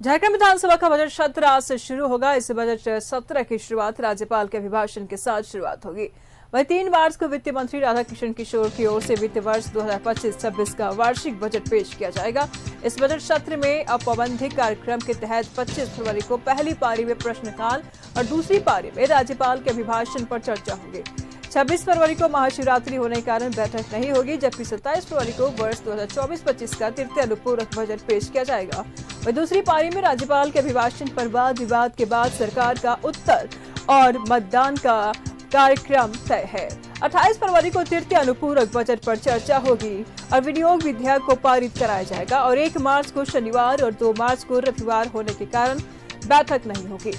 झारखंड विधानसभा का बजट सत्र आज से शुरू होगा। इस बजट सत्र की शुरुआत राज्यपाल के अभिभाषण के साथ शुरुआत होगी। वहीं 3 मार्च को वित्त मंत्री राधाकिशन किशोर की ओर से वित्त वर्ष 2025-26 का वार्षिक बजट पेश किया जाएगा। इस बजट सत्र में औपबंधिक कार्यक्रम के तहत 25 फरवरी को पहली पारी में प्रश्नकाल और दूसरी पारी में राज्यपाल के अभिभाषण पर चर्चा होगी। 26 फरवरी को महाशिवरात्रि होने के कारण बैठक नहीं होगी, जबकि 27 फरवरी को वर्ष 2024-25 का तृतीय अनुपूरक बजट पेश किया जाएगा। वही दूसरी पारी में राज्यपाल के अभिभाषण पर वाद विवाद के बाद सरकार का उत्तर और मतदान का कार्यक्रम तय है। 28 फरवरी को तृतीय अनुपूरक बजट पर चर्चा होगी और विनियोग विधेयक को पारित कराया जाएगा और 1 मार्च को शनिवार और 2 मार्च को रविवार होने के कारण बैठक नहीं होगी।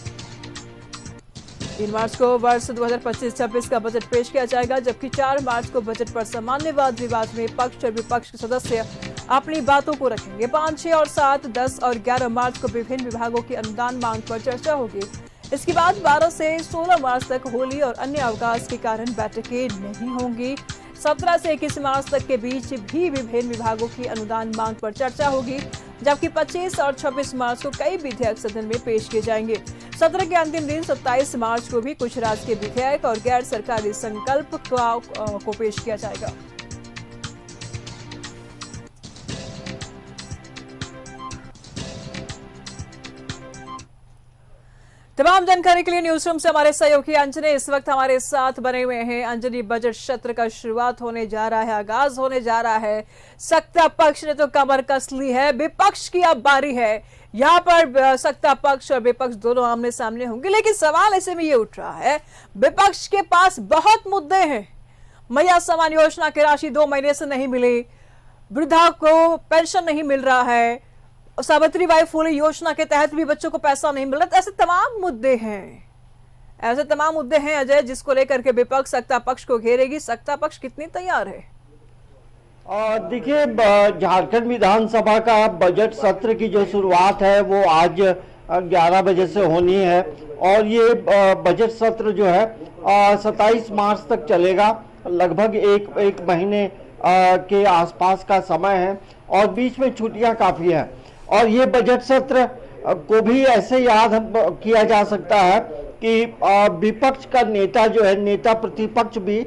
3 मार्च को वर्ष 2025-26 का बजट पेश किया जाएगा, जबकि 4 मार्च को बजट पर सामान्य वाद विवाद में पक्ष और विपक्ष के सदस्य अपनी बातों को रखेंगे। 5, 6 और 7, 10 और 11 मार्च को विभिन्न विभागों की अनुदान मांग पर चर्चा होगी। इसके बाद 12 से 16 मार्च तक होली और अन्य अवकाश के कारण बैठकें नहीं होंगी। 17 से 21 मार्च तक के बीच भी विभिन्न विभागों की अनुदान मांग पर चर्चा होगी, जबकि 25 और 26 मार्च को कई विधेयक सदन में पेश किए जाएंगे। सत्र के अंतिम दिन 27 मार्च को भी कुछ राजकीय विधेयक और गैर सरकारी संकल्प को पेश किया जाएगा। तमाम जानकारी के लिए न्यूज रूम से हमारे सहयोगी अंजनी इस वक्त हमारे साथ बने हुए हैं। अंजनी, बजट सत्र का शुरुआत होने जा रहा है, आगाज होने जा रहा है। सत्ता पक्ष ने तो कमर कस ली है, विपक्ष की अब बारी है। यहाँ पर सत्ता पक्ष और विपक्ष दोनों आमने सामने होंगे, लेकिन सवाल ऐसे में ये उठ रहा है, विपक्ष के पास बहुत मुद्दे हैं। मैया समान योजना की राशि 2 महीने से नहीं मिली, वृद्धा को पेंशन नहीं मिल रहा है, सावित्री बाई फुले योजना के तहत भी बच्चों को पैसा नहीं मिल रहा। ऐसे तमाम मुद्दे हैं अजय, जिसको लेकर के विपक्ष सत्ता पक्ष को घेरेगी। सत्ता पक्ष कितनी तैयार है? देखिए, झारखंड विधानसभा का बजट सत्र की जो शुरुआत है वो आज 11 बजे से होनी है और ये बजट सत्र जो है 27 मार्च तक चलेगा। लगभग एक महीने के आसपास का समय है और बीच में छुट्टियां काफी है। और ये बजट सत्र को भी ऐसे याद किया जा सकता है कि विपक्ष का नेता जो है, नेता प्रतिपक्ष भी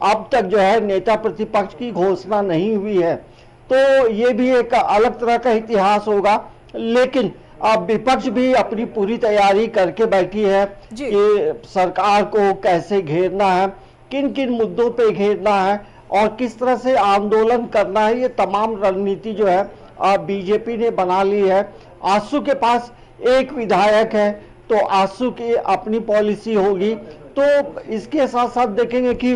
अब तक जो है नेता प्रतिपक्ष की घोषणा नहीं हुई है, तो ये भी एक अलग तरह का इतिहास होगा। लेकिन अब विपक्ष भी अपनी पूरी तैयारी करके बैठी है कि सरकार को कैसे घेरना है, किन किन मुद्दों पे घेरना है और किस तरह से आंदोलन करना है। ये तमाम रणनीति जो है बीजेपी ने बना ली है। आजसू के पास एक विधायक है तो आजसू की अपनी पॉलिसी होगी। तो इसके साथ साथ देखेंगे कि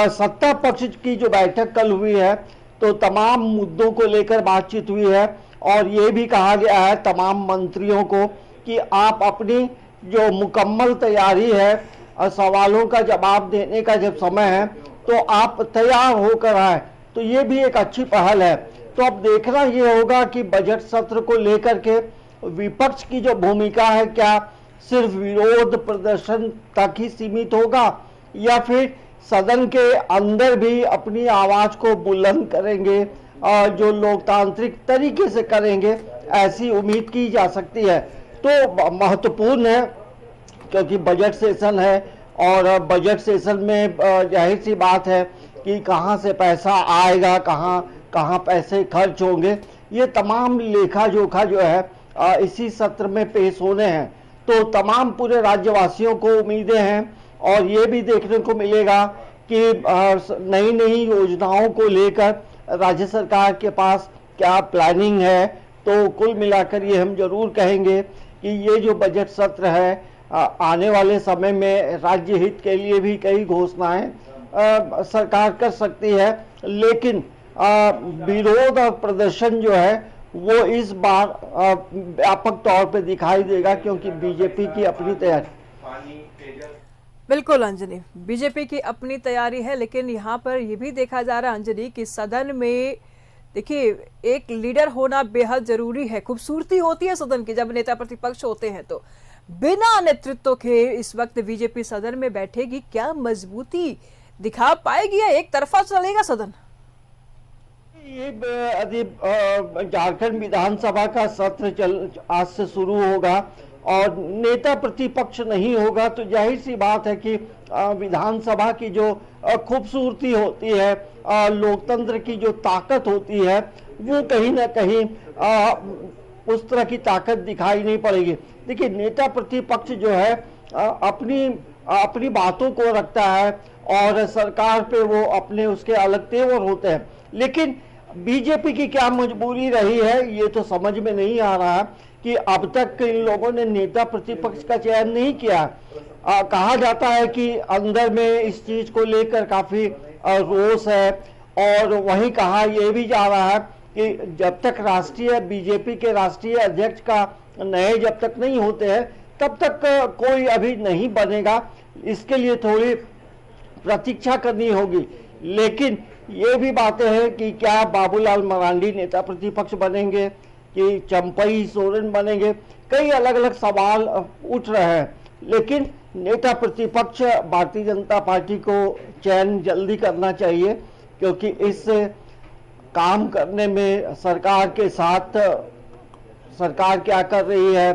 सत्ता पक्ष की जो बैठक कल हुई है तो तमाम मुद्दों को लेकर बातचीत हुई है और ये भी कहा गया है तमाम मंत्रियों को कि आप अपनी जो मुकम्मल तैयारी है, सवालों का जवाब देने का जब समय है तो आप तैयार होकर आए। तो ये भी एक अच्छी पहल है। तो अब देखना ये होगा कि बजट सत्र को लेकर के विपक्ष की जो भूमिका है, क्या सिर्फ विरोध प्रदर्शन तक ही सीमित होगा या फिर सदन के अंदर भी अपनी आवाज को बुलंद करेंगे, जो लोकतांत्रिक तरीके से करेंगे, ऐसी उम्मीद की जा सकती है। तो महत्वपूर्ण है क्योंकि बजट सेशन है और बजट सेशन में जाहिर सी बात है कि कहां से पैसा आएगा, कहां पैसे खर्च होंगे, ये तमाम लेखा जोखा जो है इसी सत्र में पेश होने हैं। तो तमाम पूरे राज्यवासियों को उम्मीदें हैं और ये भी देखने को मिलेगा कि नई नई योजनाओं को लेकर राज्य सरकार के पास क्या प्लानिंग है। तो कुल मिलाकर ये हम जरूर कहेंगे कि ये जो बजट सत्र है आने वाले समय में राज्य हित के लिए भी कई घोषणाएं सरकार कर सकती है, लेकिन विरोध और प्रदर्शन जो है वो इस बार व्यापक तौर पे दिखाई देगा क्योंकि बीजेपी की अपनी तैयारी। बिल्कुल अंजनी, बीजेपी की अपनी तैयारी है, लेकिन यहाँ पर यह भी देखा जा रहा है अंजनी कि सदन में देखिए एक लीडर होना बेहद जरूरी है। खूबसूरती होती है सदन की जब नेता प्रतिपक्ष होते हैं, तो बिना नेतृत्व के इस वक्त बीजेपी सदन में बैठेगी, क्या मजबूती दिखा पाएगी या एक तरफा चलेगा सदन? ये झारखंड विधानसभा का सत्र आज से शुरू होगा और नेता प्रतिपक्ष नहीं होगा तो जाहिर सी बात है कि विधानसभा की जो खूबसूरती होती है, लोकतंत्र की जो ताकत होती है, वो कहीं ना कहीं उस तरह की ताकत दिखाई नहीं पड़ेगी। देखिए, नेता प्रतिपक्ष जो है अपनी बातों को रखता है और सरकार पे वो अपने उसके अलग तेवर होते हैं, लेकिन बीजेपी की क्या मजबूरी रही है ये तो समझ में नहीं आ रहा है कि अब तक इन लोगों ने नेता प्रतिपक्ष का चयन नहीं किया। कहा जाता है कि अंदर में इस चीज को लेकर काफी रोष है और वहीं कहा यह भी जा रहा है कि जब तक बीजेपी के राष्ट्रीय अध्यक्ष का नए जब तक नहीं होते हैं तब तक कोई अभी नहीं बनेगा। इसके लिए थोड़ी प्रतीक्षा करनी होगी, लेकिन ये भी बातें हैं कि क्या बाबूलाल मरांडी नेता प्रतिपक्ष बनेंगे कि चंपई सोरेन बनेंगे, कई अलग अलग सवाल उठ रहे हैं। लेकिन नेता प्रतिपक्ष भारतीय जनता पार्टी को चयन जल्दी करना चाहिए, क्योंकि इस काम करने में सरकार के साथ सरकार क्या कर रही है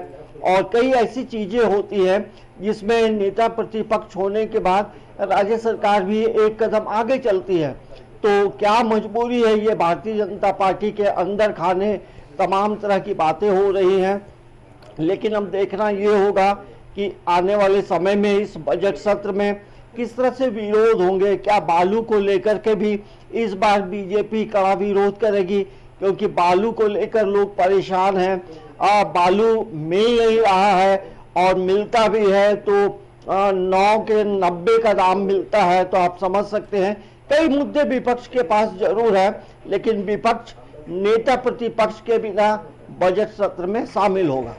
और कई ऐसी चीजें होती हैं जिसमें नेता प्रतिपक्ष होने के बाद राज्य सरकार भी एक कदम आगे चलती है। तो क्या मजबूरी है ये भारतीय जनता पार्टी के अंदर खाने, तमाम तरह की बातें हो रही हैं। लेकिन अब देखना ये होगा कि आने वाले समय में इस बजट सत्र में किस तरह से विरोध होंगे। क्या बालू को लेकर के भी इस बार बीजेपी कड़ा विरोध करेगी, क्योंकि बालू को लेकर लोग परेशान हैं। बालू मिल नहीं रहा है और मिलता भी है तो 9 के 90 का दाम मिलता है, तो आप समझ सकते हैं कई मुद्दे विपक्ष के पास जरूर है, लेकिन विपक्ष नेता प्रतिपक्ष के बिना बजट सत्र में शामिल होगा।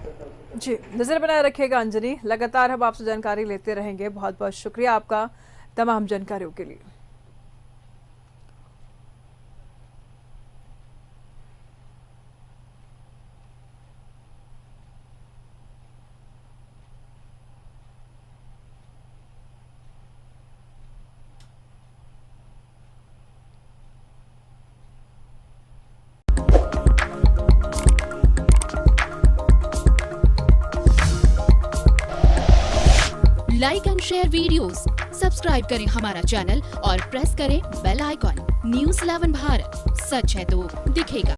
जी, नजर बनाए रखिएगा अंजनी, लगातार हम आपसे जानकारी लेते रहेंगे। बहुत बहुत शुक्रिया आपका तमाम जानकारियों के लिए। Like and share videos, subscribe करें हमारा चैनल और प्रेस करें बेल आइकॉन। न्यूज़ 11 भारत, सच है तो दिखेगा।